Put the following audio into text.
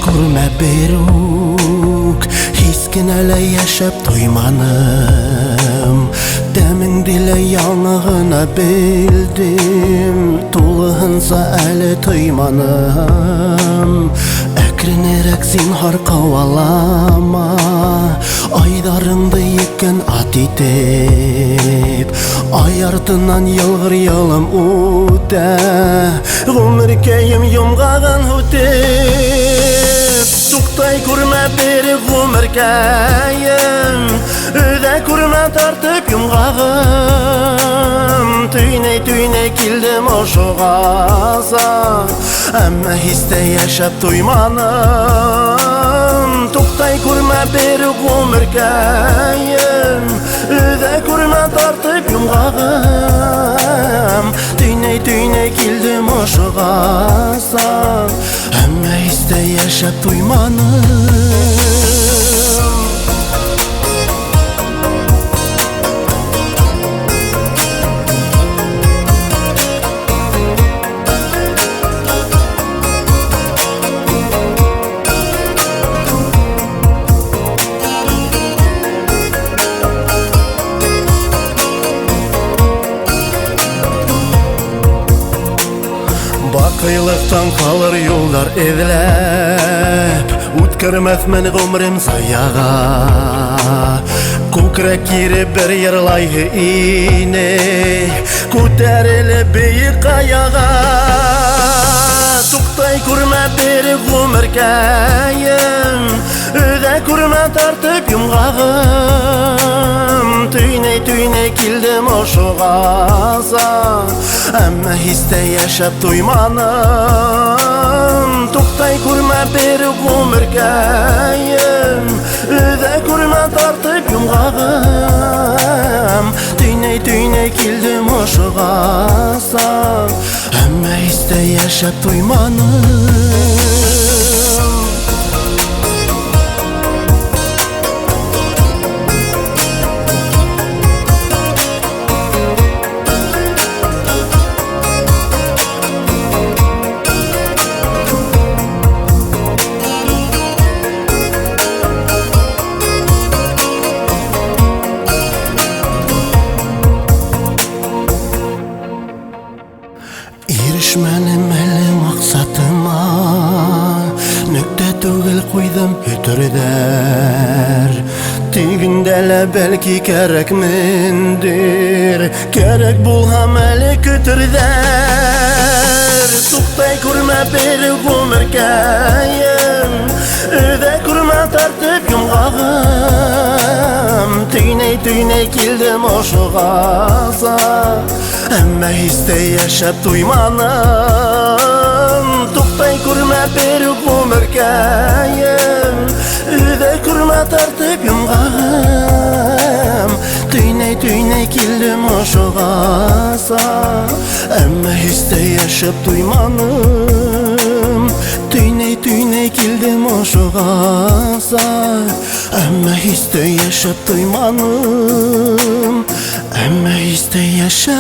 көрмә берук, хискенәле яшәп тойманым. Дәмеңдиле яңа гына белдем, тулыһынса әле тойманым. Әкренерәк зинһар кавалама, айдарыңды еккен ат итеп. Ай артынан елгыр ялым үтә, гомеркәем йомгаган үтеп. Туктай күрмә бер гомеркәем, өйдә күрмә тартып йомгагым. Төйнәй килдем ошугаса, әммә хистә яшәп туйманым. Туктай күрмә бер гомеркәем, өйдә күрмә тартып йомгагым. Төйнәй килдем ошугаса, әммә хистә яшәп туйманым. Бакыйлыктан калыр юлдар эзләп, үткәрмәсмен гомрем заяга. Күкрәк кире бер йырлай ине, күтәрелеп бейек каяга. Туктай күрмә бер гомеркәем, өйдә күрмә тартып йомгагым. Төйнәй килдем ошугаса, әммә хистә яшәп туйманым. Туктай күрмә бер гомеркәем, өйдә күрмә тартып йомгагым. Төйнәй килдем ошугаса, әммә хистә яшәп туйманым. Eрешмәнем әле максатыма, нөктә түгел куйдым үтүрдәр. Тегендәле бәлки кәрәкмендер, кәрәк булһам әле көтүрдәр. Туктай күрмә бер гомеркәем, өйдә күрмә тартып йомгагым. Төйнәй килдем ошугаса, әммә хистә яшәп туйманым. Туктай күрмә бер гомеркәем, өйдә күрмә тартып йомгагым. Төйнәй килдем ошугаса, әммә хистә яшәп туйманым. Төйнәй килдем ошугаса, әммә хистә яшәп туйманым. Әммә хистә яшәп